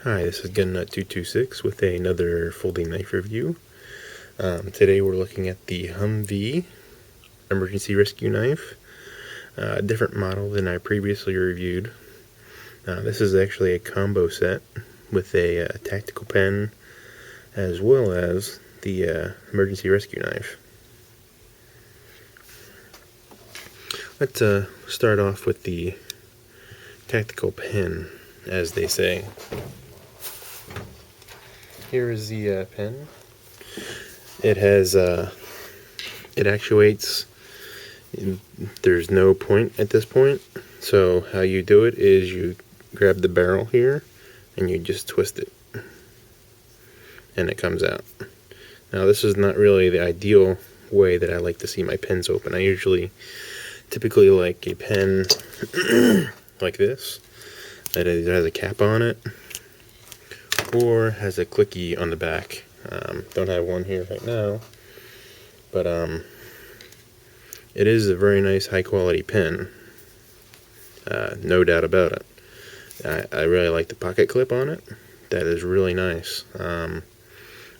Hi, this is Gunut226 with another folding knife review. Today we're looking at the Humvee emergency rescue knife, a different model than I previously reviewed. This is actually a combo set with a tactical pen as well as the emergency rescue knife. Let's start off with the tactical pen, as they say. Here is the pen. It has, it actuates. There's no point at this point, so how you do it is you grab the barrel here and you just twist it and it comes out. Now this is not really the ideal way that I like to see my pens open. I typically like a pen like this that either has a cap on it or has a clicky on the back. Don't have one here right now, but it is a very nice high quality pen, no doubt about it. I really like the pocket clip on it. That is really nice.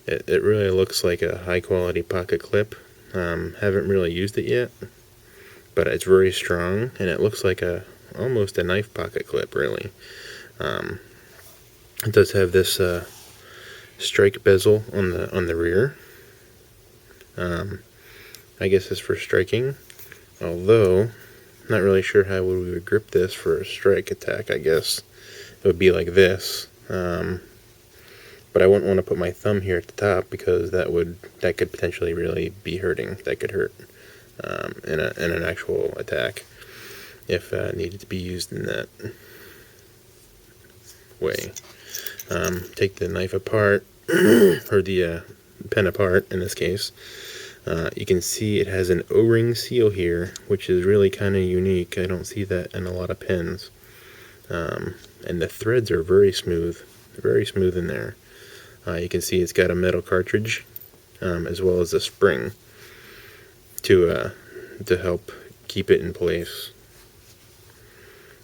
It really looks like a high quality pocket clip. Haven't really used it yet, but it's very strong and it looks like almost a knife pocket clip, really. It does have this strike bezel on the rear. I guess it's for striking, although not really sure how we would grip this for a strike attack. I guess it would be like this, but I wouldn't want to put my thumb here at the top because that could potentially really be hurting. That could hurt in an actual attack if needed to be used in that way. Take the knife apart, or the pen apart in this case. You can see it has an O-ring seal here, which is really kind of unique. I don't see that in a lot of pens. And the threads are very smooth in there. You can see it's got a metal cartridge, as well as a spring to help keep it in place.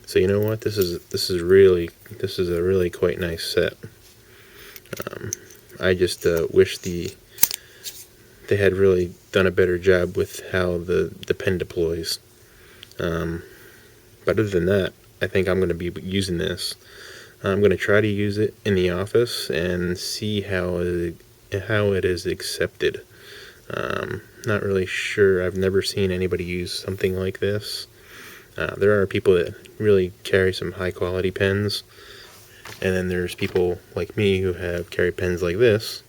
So you know what? This is a really quite nice set. I just wish they had really done a better job with how the pen deploys. But other than that, I think I'm going to be using this. I'm going to try to use it in the office and see how it is accepted. Not really sure. I've never seen anybody use something like this. There are people that really carry some high quality pens, and then there's people like me who carry pens like this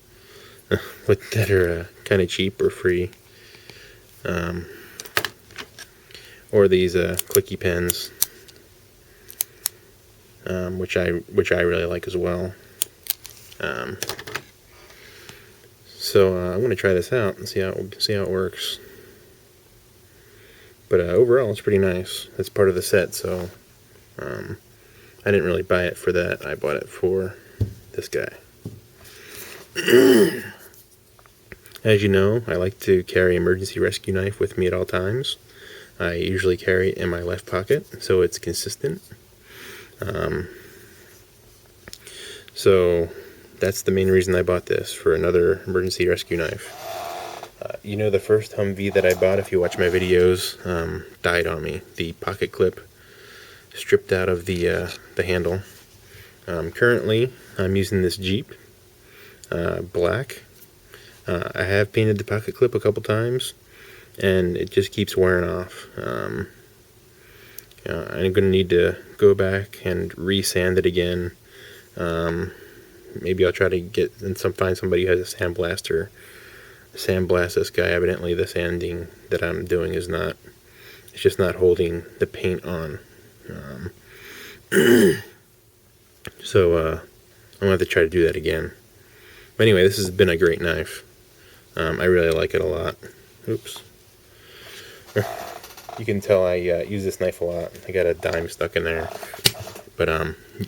that are kind of cheap or free, or these clicky pens, which I really like as well. So I'm going to try this out and see how it works. But overall, it's pretty nice. It's part of the set, so I didn't really buy it for that. I bought it for this guy. As you know, I like to carry an emergency rescue knife with me at all times. I usually carry it in my left pocket, so it's consistent. So that's the main reason I bought this, for another emergency rescue knife. You know, the first Humvee that I bought, if you watch my videos, died on me. The pocket clip stripped out of the handle. Currently, I'm using this Jeep, black. I have painted the pocket clip a couple times, and it just keeps wearing off. I'm going to need to go back and re-sand it again. Maybe I'll try to find somebody who has a sandblaster. Sandblast this guy. Evidently the sanding that I'm doing it's just not holding the paint on. So I'm gonna have to try to do that again. But anyway, this has been a great knife. I really like it a lot. Oops. You can tell I use this knife a lot. I got a dime stuck in there. But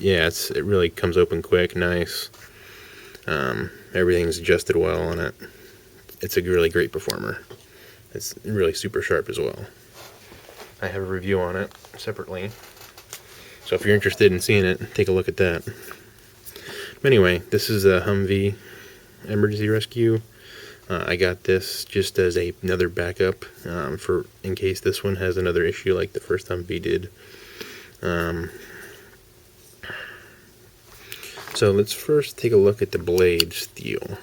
yeah, it really comes open quick, nice. Everything's adjusted well on it. It's a really great performer. It's really super sharp as well. I have a review on it separately, so if you're interested in seeing it, take a look at that. Anyway, this is a Humvee emergency rescue. I got this just as another backup for in case this one has another issue like the first Humvee did. So let's first take a look at the blade steel.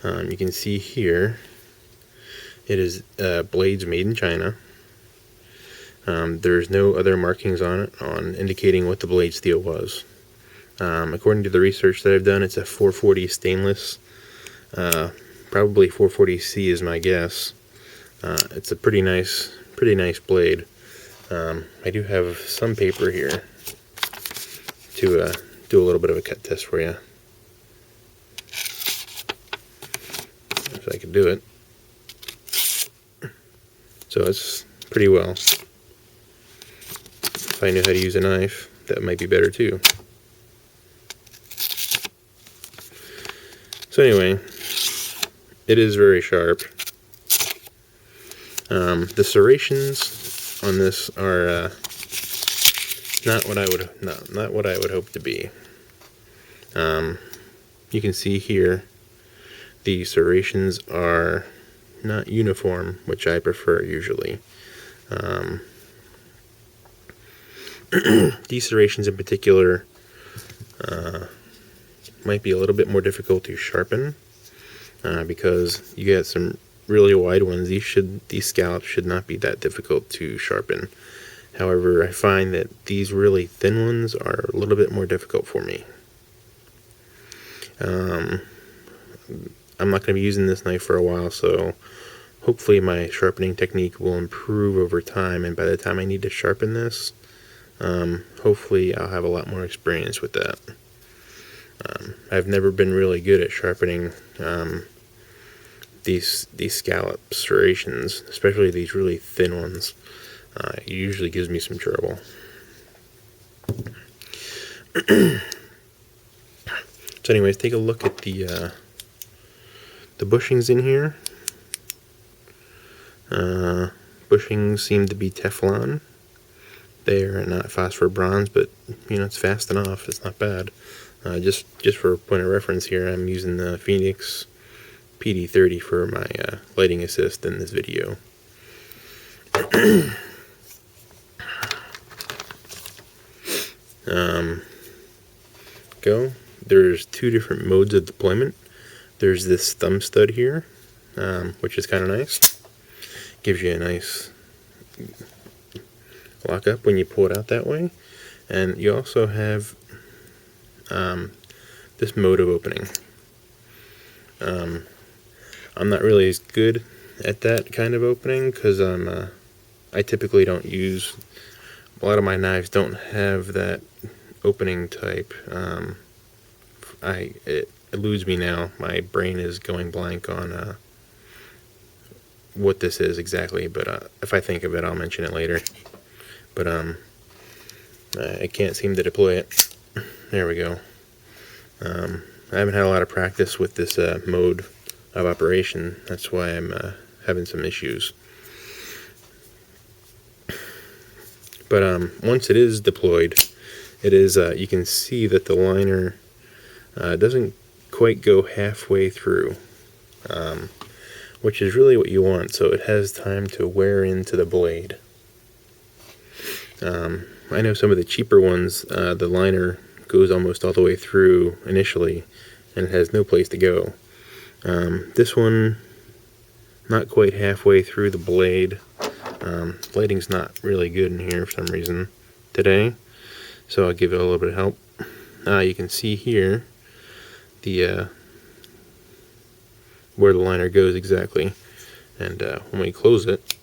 You can see here it is blades made in China. There's no other markings on it indicating what the blade steel was. According to the research that I've done, it's a 440 stainless. Probably 440C is my guess. It's a pretty nice blade. I do have some paper here to do a little bit of a cut test for you. If I could do it. So it's pretty well. If I knew how to use a knife, that might be better too. So anyway, it is very sharp. The serrations on this are not what I would hope to be. You can see here the serrations are not uniform, which I prefer usually. These serrations in particular might be a little bit more difficult to sharpen because you get some really wide ones. These scallops should not be that difficult to sharpen. However, I find that these really thin ones are a little bit more difficult for me. I'm not going to be using this knife for a while, so hopefully my sharpening technique will improve over time, and by the time I need to sharpen this, hopefully I'll have a lot more experience with that. I've never been really good at sharpening these scallop serrations, especially these really thin ones. It usually gives me some trouble. So anyways, take a look at the bushings in here. Bushings seem to be Teflon. They are not phosphor bronze, but it's fast enough. It's not bad. Just for a point of reference here, I'm using the Phoenix PD30 for my lighting assist in this video. There's two different modes of deployment. There's this thumb stud here, which is kind of nice. Gives you a nice lock up when you pull it out that way. And you also have this mode of opening. I'm not really as good at that kind of opening because I typically don't use, a lot of my knives don't have that opening type. It eludes me now. My brain is going blank on what this is exactly, but if I think of it, I'll mention it later. But I can't seem to deploy it. There we go. I haven't had a lot of practice with this mode of operation. That's why I'm having some issues. But once it is deployed, it is you can see that the liner doesn't quite go halfway through, which is really what you want, so it has time to wear into the blade. I know some of the cheaper ones, the liner goes almost all the way through initially, and it has no place to go. This one, not quite halfway through the blade. Lighting's not really good in here for some reason today, so I'll give it a little bit of help. You can see here the where the liner goes exactly, and when we close it,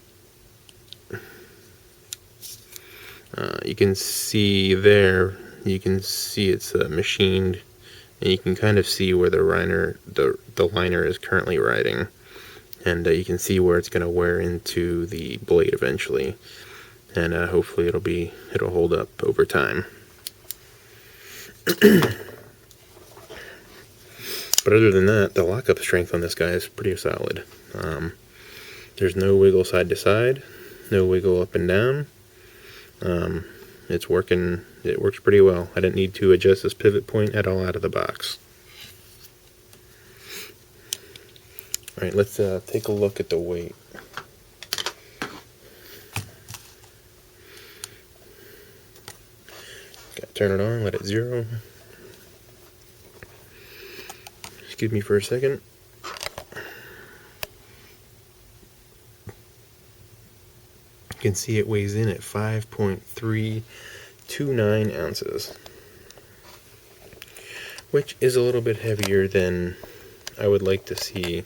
you can see there. You can see it's machined, and you can kind of see where the liner is currently riding, and you can see where it's going to wear into the blade eventually, and hopefully it'll hold up over time. But other than that, the lockup strength on this guy is pretty solid. There's no wiggle side to side, no wiggle up and down. It's working it works pretty well. I didn't need to adjust this pivot point at all out of the box. Alright, let's take a look at the weight. Gotta turn it on, let it zero. Excuse me for a second. You can see it weighs in at 5.329 ounces, which is a little bit heavier than I would like to see.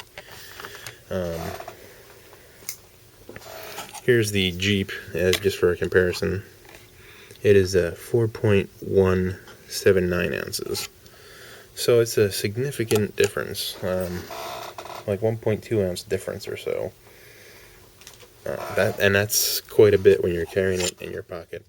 Here's the Jeep, just for a comparison. It is 4.179 ounces. So it's a significant difference, like 1.2 ounce difference or so. That's quite a bit when you're carrying it in your pocket.